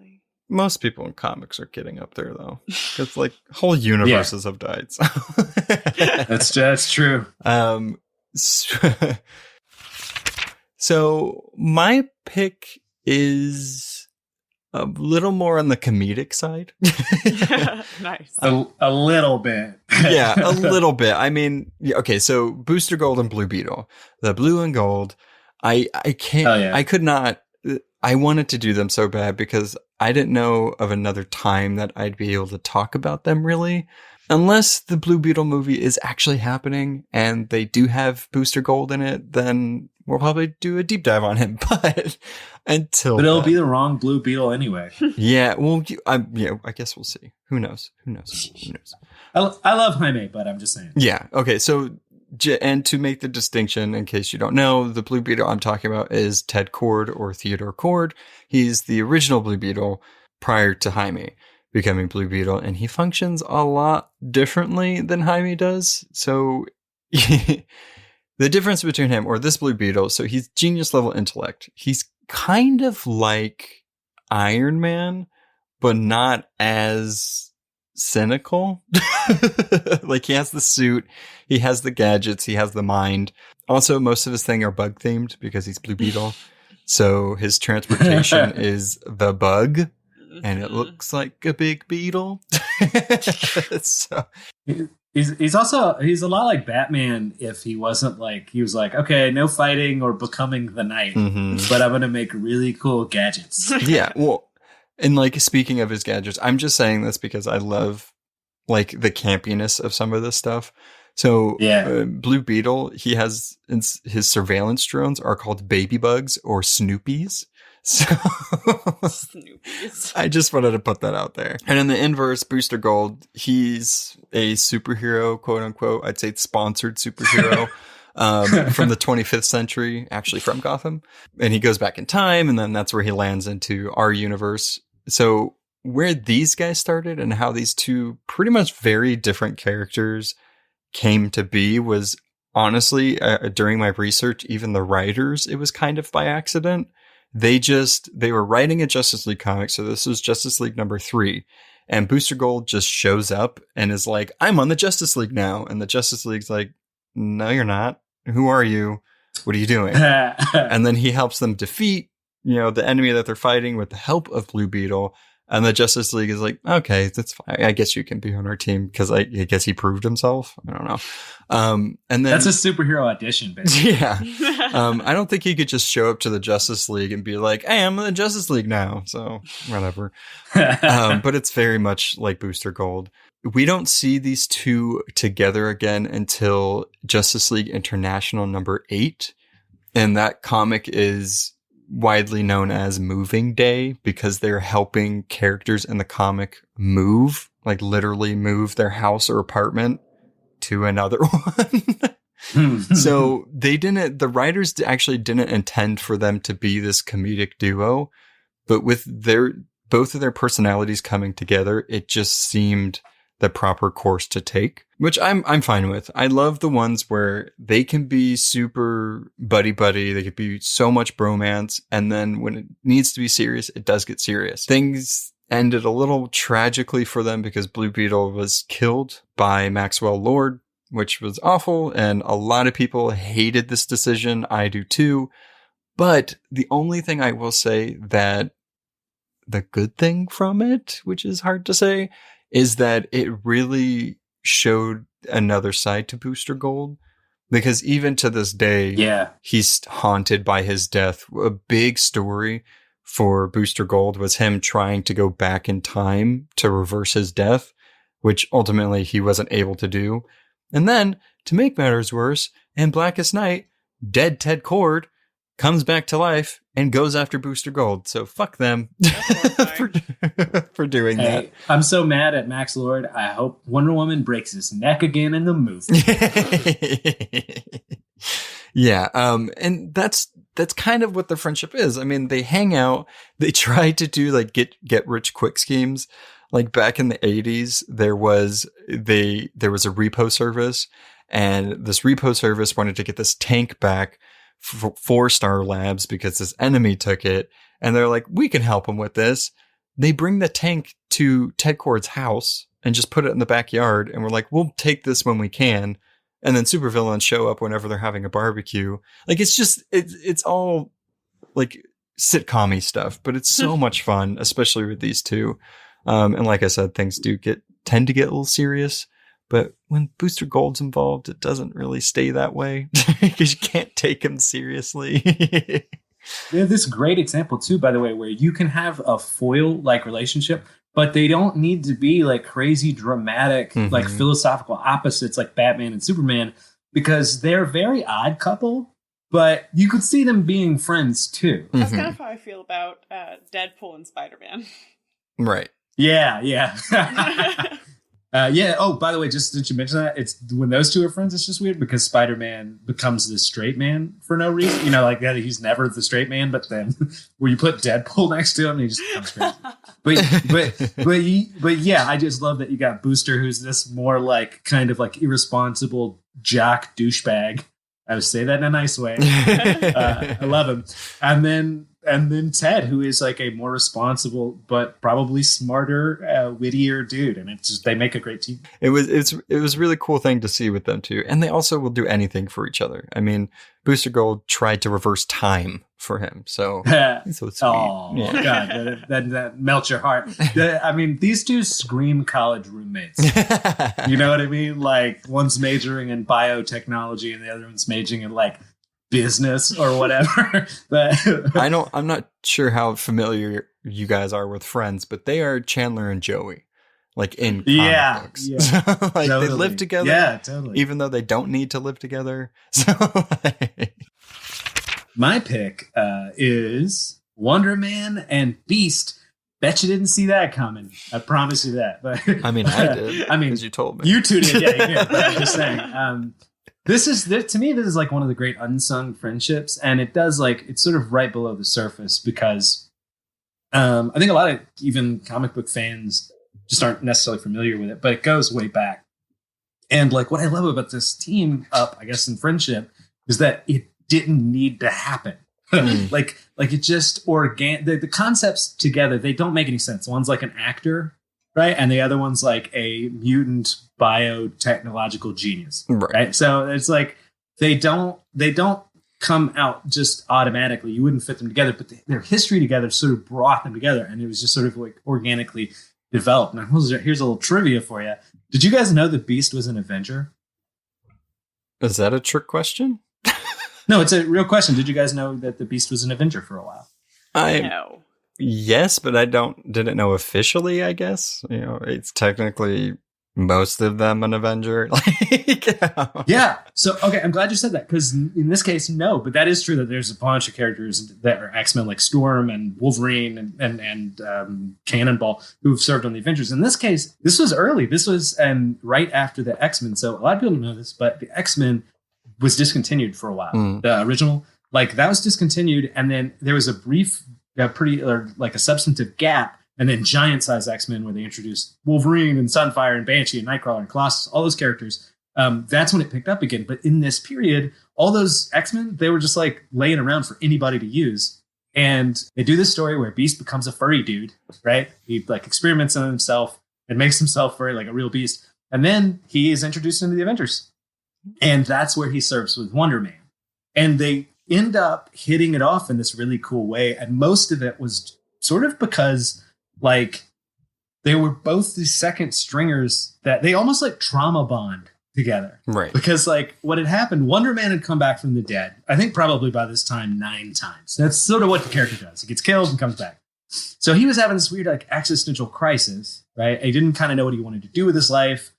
most people in comics are getting up there though. It's like whole universes have died. So.
That's true.
So my pick is a little more on the comedic side.
Nice.
A little bit.
Yeah, a little bit. I mean, okay, so Booster Gold and Blue Beetle. The blue and gold, I can't, I could not, I wanted to do them so bad because I didn't know of another time that I'd be able to talk about them really. Unless the Blue Beetle movie is actually happening and they do have Booster Gold in it, then we'll probably do a deep dive on him. But
it'll be the wrong Blue Beetle anyway.
Yeah, well, I guess we'll see. Who knows?
I love Jaime, but I'm just saying.
Yeah. Okay. So, and to make the distinction, in case you don't know, the Blue Beetle I'm talking about is Ted Kord or Theodore Kord. He's the original Blue Beetle prior to Jaime becoming Blue Beetle, and he functions a lot differently than Jaime does. So the difference between him or this Blue Beetle, so he's genius level intellect. He's kind of like Iron Man, but not as cynical. Like he has the suit, he has the gadgets, he has the mind. Also, most of his things are bug themed because he's Blue Beetle. So his transportation is the bug. And it looks like a big beetle. So
he's a lot like Batman if he wasn't like, he was like, okay, no fighting or becoming the Knight, but I'm going to make really cool gadgets.
Yeah. Well, and like speaking of his gadgets, I'm just saying this because I love like the campiness of some of this stuff. So
Yeah.
Blue Beetle, he has his surveillance drones are called baby bugs or Snoopies. So
Snoopies.
I just wanted to put that out there. And in the inverse, Booster Gold, he's a superhero, quote unquote. I'd say sponsored superhero from the 25th century, actually from Gotham. And he goes back in time, and then that's where he lands into our universe. So where these guys started and how these two pretty much very different characters came to be was honestly, during my research, even the writers, it was kind of by accident. They were writing a Justice League comic. So this was Justice League number 3. And Booster Gold just shows up and is like, I'm on the Justice League now. And the Justice League's like, no, you're not. Who are you? What are you doing? And then he helps them defeat, the enemy that they're fighting with the help of Blue Beetle. And the Justice League is like, okay, that's fine. I guess you can be on our team because I guess he proved himself. I don't know. And then
that's a superhero audition, basically.
Yeah. I don't think he could just show up to the Justice League and be like, hey, I'm in the Justice League now. So whatever. But it's very much like Booster Gold. We don't see these two together again until Justice League International number 8. And that comic is widely known as Moving Day because they're helping characters in the comic move, like literally move their house or apartment to another one. So the writers actually didn't intend for them to be this comedic duo, but with both of their personalities coming together, it just seemed the proper course to take, which I'm fine with. I love the ones where they can be super buddy. They could be so much bromance. And then when it needs to be serious, it does get serious. Things ended a little tragically for them because Blue Beetle was killed by Maxwell Lord, which was awful. And a lot of people hated this decision. I do too. But the only thing I will say that the good thing from it, which is hard to say, is that it really showed another side to Booster Gold. Because even to this day, he's haunted by his death. A big story for Booster Gold was him trying to go back in time to reverse his death, which ultimately he wasn't able to do. And then, to make matters worse, in Blackest Night, dead Ted Kord comes back to life and goes after Booster Gold. So fuck them for doing that.
I'm so mad at Max Lord. I hope Wonder Woman breaks his neck again in the movie.
Yeah. And that's kind of what the friendship is. I mean, they hang out. They try to do like get rich quick schemes. Like back in the 80s, there was a repo service, and this repo service wanted to get this tank back for Star Labs because this enemy took it, and they're like, we can help them with this. They bring the tank to Ted Kord's house and just put it in the backyard, and we're like, we'll take this when we can. And then supervillains show up whenever they're having a barbecue. Like, it's all like sitcom-y stuff, but it's so much fun, especially with these two. And like I said, things tend to get a little serious. But when Booster Gold's involved, it doesn't really stay that way because you can't take him seriously.
We have this great example, too, by the way, where you can have a foil-like relationship, but they don't need to be like crazy dramatic, like philosophical opposites like Batman and Superman, because they're a very odd couple, but you could see them being friends, too.
That's kind of how I feel about Deadpool and Spider-Man.
Right.
Yeah. Yeah. Oh, by the way, just did you mention that? It's when those two are friends, it's just weird because Spider-Man becomes the straight man for no reason. Like that, he's never the straight man, but then where you put Deadpool next to him, he just becomes crazy. But yeah, I just love that you got Booster, who's this more like kind of like irresponsible jock douchebag. I would say that in a nice way. I love him. And then Ted, who is like a more responsible but probably smarter, wittier dude, and it's just they make a great team.
It was a really cool thing to see with them too, and they also will do anything for each other. I mean, Booster Gold tried to reverse time for him, so it's so sweet.
Oh God, that melts your heart. I mean, these two scream college roommates. You know what I mean? Like one's majoring in biotechnology, and the other one's majoring in like business or whatever. But
I'm not sure how familiar you guys are with Friends, but they are Chandler and Joey. like in comic books.
Yeah.
Like
Totally.
they live together,
Yeah, totally.
even though they don't need to live together. So
My pick is Wonder Man and Beast. Bet you didn't see that coming. I promise you that. But
I mean, I did.
I mean,
because you told me.
You two did, yeah, you did. But I'm just saying. To me, this is like one of the great unsung friendships, and it does like it's sort of right below the surface because I think a lot of even comic book fans just aren't necessarily familiar with it, but it goes way back. And like what I love about this team up, I guess, in friendship is that it didn't need to happen. like it just the concepts together, they don't make any sense. One's like an actor, right? And the other one's like a mutant biotechnological genius. Right. So it's like they don't come out just automatically. You wouldn't fit them together, but their history together sort of brought them together, and it was just sort of like organically developed. Now, here's a little trivia for you. Did you guys know that Beast was an Avenger?
Is that a trick question?
No, it's a real question. Did you guys know that the Beast was an Avenger for a while?
No.
Yes, but I didn't know officially, I guess. You know, it's technically most of them an Avenger.
Yeah. So, okay, I'm glad you said that because in this case, no, but that is true that there's a bunch of characters that are X-Men like Storm and Wolverine and Cannonball who've served on the Avengers. In this case, this was early. This was right after the X-Men. So a lot of people don't know this, but the X-Men was discontinued for a while. The original, like that was discontinued. And then there was a brief, a substantive gap. And then giant size X-Men where they introduced Wolverine and Sunfire and Banshee and Nightcrawler and Colossus, all those characters. That's when it picked up again. But in this period, all those X-Men, they were just like laying around for anybody to use. And they do this story where Beast becomes a furry dude, right? He like experiments on himself and makes himself furry like a real beast. And then he is introduced into the Avengers. And that's where he serves with Wonder Man. And they end up hitting it off in this really cool way. And most of it was sort of because like they were both the second stringers that they almost like trauma bond together.
Right.
Because like what had happened, Wonder Man had come back from the dead. I think probably by this time 9 times. That's sort of what the character does. He gets killed and comes back. So he was having this weird like existential crisis, right? He didn't kind of know what he wanted to do with his life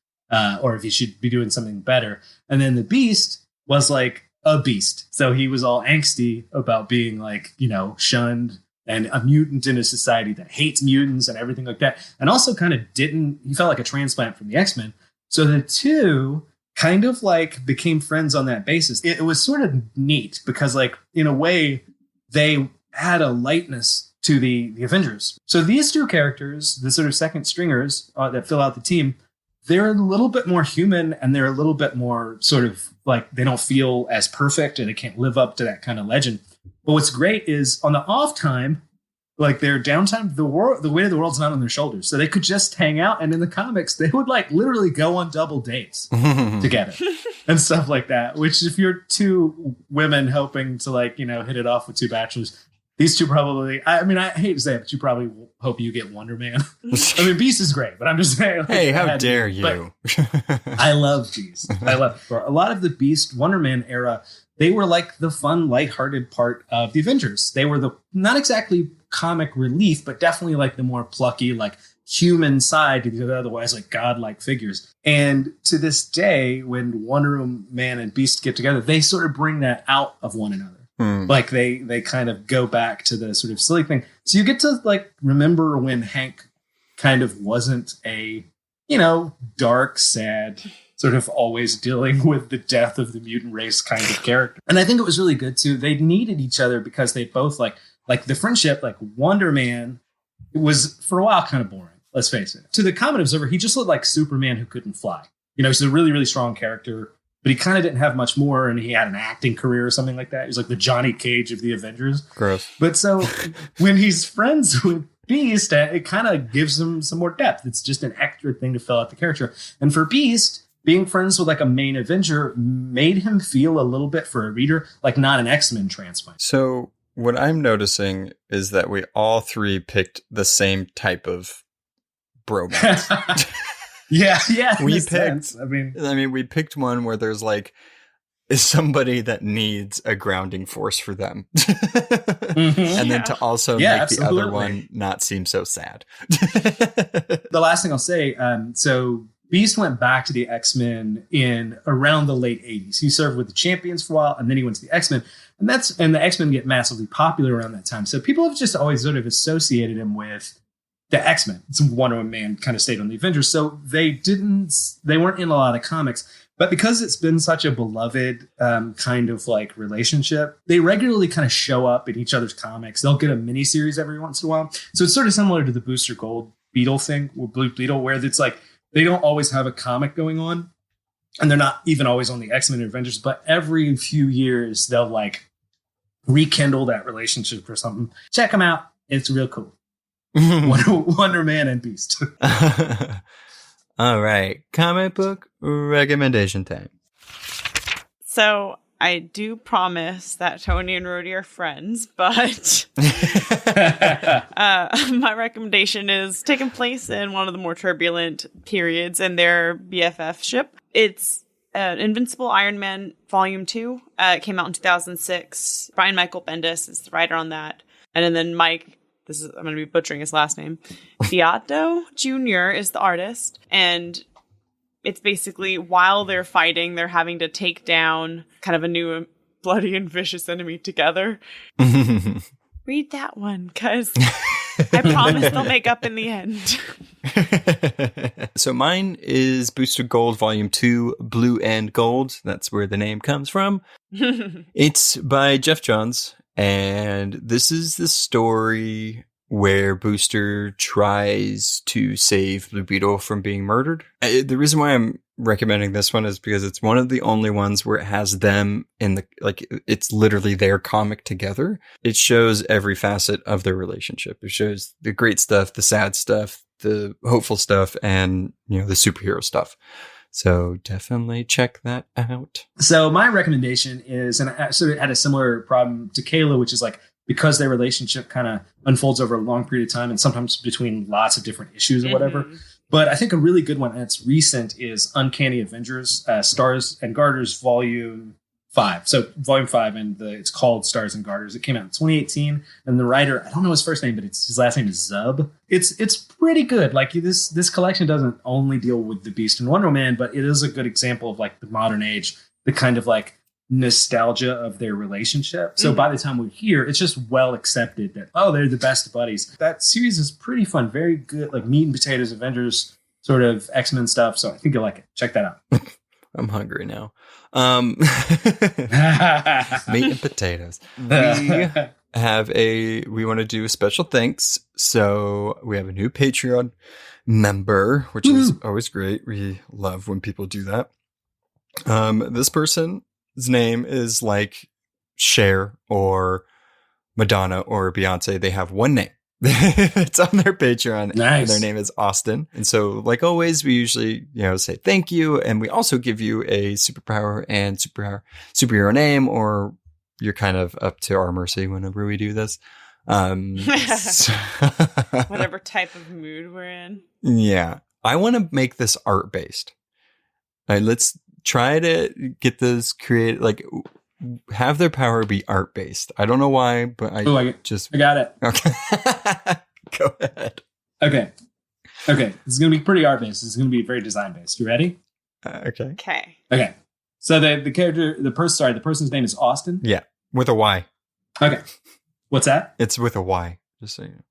or if he should be doing something better. And then the Beast was like a beast. So he was all angsty about being like, shunned and a mutant in a society that hates mutants and everything like that. And also kind of he felt like a transplant from the X-Men. So the two kind of like became friends on that basis. It was sort of neat because like, in a way, they had a lightness to the Avengers. So these two characters, the sort of second stringers that fill out the team, they're a little bit more human and they're a little bit more sort of like they don't feel as perfect and they can't live up to that kind of legend. But what's great is on the off time, like their downtime, the weight of the world's not on their shoulders. So they could just hang out. And in the comics, they would like literally go on double dates together and stuff like that. Which if you're two women hoping to like, hit it off with two bachelors, these two probably, I mean, I hate to say it, but you probably hope you get Wonder Man. I mean, Beast is great, but I'm just saying. Like,
hey, how dare you?
I love Beast. For a lot of the Beast Wonder Man era, they were like the fun, lighthearted part of the Avengers. They were the not exactly comic relief, but definitely like the more plucky, like human side to the otherwise like godlike figures. And to this day, when Wonder Man and Beast get together, they sort of bring that out of one another. Like they kind of go back to the sort of silly thing. So you get to like remember when Hank kind of wasn't a, dark, sad, sort of always dealing with the death of the mutant race kind of character. And I think it was really good too. They needed each other because they both like the friendship, like Wonder Man, it was for a while kind of boring. Let's face it. To the common observer, he just looked like Superman who couldn't fly. He's a really, really strong character. But he kind of didn't have much more, and he had an acting career or something like that. He was like the Johnny Cage of the Avengers.
Gross.
But so when he's friends with Beast, it kind of gives him some more depth. It's just an extra thing to fill out the character. And for Beast, being friends with like a main Avenger made him feel a little bit for a reader like not an X-Men transplant.
So what I'm noticing is that we all three picked the same type of bromance.
Yeah.
We picked. I mean, we picked one where there's like is somebody that needs a grounding force for them. And then to also make
absolutely.
the other one not seem so sad.
The last thing I'll say, so Beast went back to the X-Men in around the late 80s. He served with the Champions for a while, and then he went to the X-Men. And the X-Men get massively popular around that time. So people have just always sort of associated him with the X-Men. Wonder Woman kind of stayed on the Avengers. So they weren't in a lot of comics. But because it's been such a beloved kind of like relationship, they regularly kind of show up in each other's comics. They'll get a miniseries every once in a while. So it's sort of similar to the Booster Gold Beetle thing, or Blue Beetle, where it's like they don't always have a comic going on. And they're not even always on the X-Men or Avengers. But every few years, they'll like rekindle that relationship or something. Check them out. It's real cool. Wonder Man and Beast.
All right. Comic book recommendation time.
So I do promise that Tony and Rhodey are friends, but my recommendation is taking place in one of the more turbulent periods in their BFF ship. It's Invincible Iron Man Volume 2. It came out in 2006. Brian Michael Bendis is the writer on that. And then Mike, I'm going to be butchering his last name, Beato Jr. is the artist. And it's basically while they're fighting, they're having to take down kind of a new bloody and vicious enemy together. Read that one, because I promise they'll make up in the end.
So mine is Booster Gold Volume 2, Blue and Gold. That's where the name comes from. It's by Jeff Johns. And this is the story where Booster tries to save Blue Beetle from being murdered. The reason why I'm recommending this one is because it's one of the only ones where it has them in the, like, it's literally their comic together. It shows every facet of their relationship. It shows the great stuff, the sad stuff, the hopeful stuff, and, you know, the superhero stuff. So definitely check that out.
So my recommendation is, and I sort of had a similar problem to Kayla, which is like, because their relationship kind of unfolds over a long period of time and sometimes between lots of different issues or whatever. But I think a really good one, and it's recent, is Uncanny Avengers, Stars and Garters Volume 5. So Volume 5, and it's called Stars and Garters. It came out in 2018, and the writer, I don't know his first name, but his last name is Zub. It's pretty good. Like this collection doesn't only deal with the Beast and Wonder Man, but it is a good example of like the modern age, the kind of like nostalgia of their relationship. So by the time we're here, it's just well accepted that, oh, they're the best buddies. That series is pretty fun, very good, like meat and potatoes Avengers sort of X-Men stuff. So I think you'll like it. Check that out.
I'm hungry now. Meat and potatoes. We want to do a special thanks. So we have a new Patreon member, which is always great. We love when people do that. This person's name is like Cher or Madonna or Beyonce. They have one name. It's on their Patreon.
Nice.
And their name is Austin. And so, like always, we usually, say thank you. And we also give you a superpower and superhero name, or you're kind of up to our mercy whenever we do this.
Whatever type of mood we're in.
Yeah. I want to make this art based. Let's try to get this created, like, have their power be art based. I don't know why, but I
got it.
Okay. Go ahead.
Okay. This is going to be pretty art based. It's going to be very design based. You ready?
Okay.
Okay. So the person's name is Austin.
Yeah. With a Y.
Okay. What's that?
It's with a Y. Just so you know.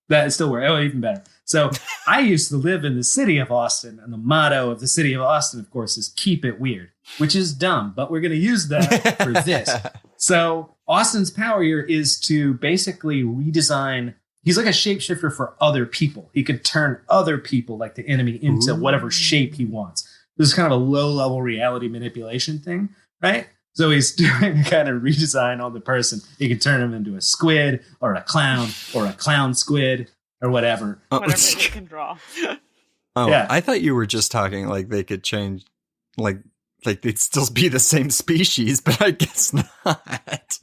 That is still works. Oh, even better. So I used to live in the city of Austin, and the motto of the city of Austin, of course, is keep it weird, which is dumb, but we're going to use that for this. So Austin's power here is to basically redesign. He's like a shapeshifter for other people. He could turn other people, like the enemy, into whatever shape he wants. This is kind of a low-level reality manipulation thing, right? So he's doing a kind of redesign on the person. He can turn him into a squid or a clown squid or whatever.
Whatever they can draw.
Oh, yeah. I thought you were just talking like they could change, like they'd still be the same species, but I guess not.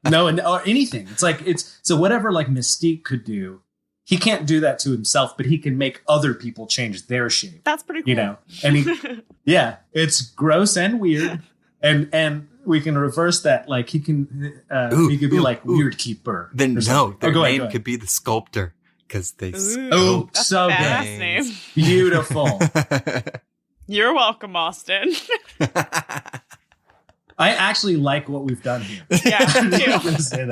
No, or anything. So whatever like Mystique could do, he can't do that to himself, but he can make other people change their shape.
That's pretty cool.
And it's gross and weird. And we can reverse that. Like he can he could be like Weird Keeper.
Then
or
their
go
name
ahead.
could be the Sculptor because they
Oh,
That's
so
a badass
good.
name.
Beautiful.
You're welcome, Austin.
I actually like what we've done here.
Yeah,
I'm
me too.
going to say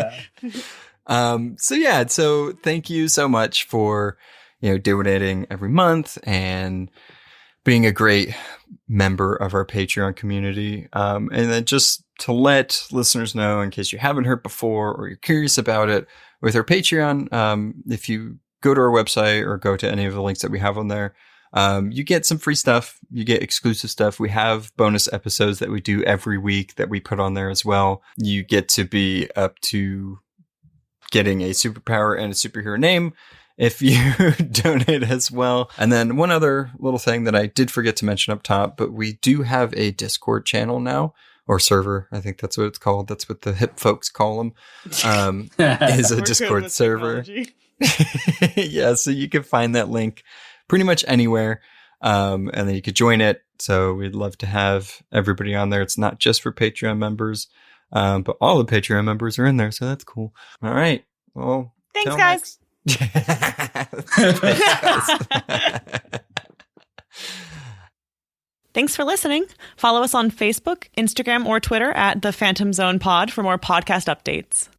that.
So thank you so much for, donating every month and being a great member of our Patreon community. And then just to let listeners know, in case you haven't heard before or you're curious about it, with our Patreon, if you go to our website or go to any of the links that we have on there, you get some free stuff. You get exclusive stuff. We have bonus episodes that we do every week that we put on there as well. You get to be up to getting a superpower and a superhero name if you donate as well. And then one other little thing that I did forget to mention up top, but we do have a Discord channel now, or server. I think that's what it's called. That's what the hip folks call them. Is a
We're good
Discord
with
server.
technology.
Yeah, so you can find that link pretty much anywhere. And then you could join it. So we'd love to have everybody on there. It's not just for Patreon members, but all the Patreon members are in there. So that's cool. All right. Well,
Thanks,
till
guys.
next-
Thanks for listening. Follow us on Facebook, Instagram, or Twitter at the FANtom Zone Pod for more podcast updates.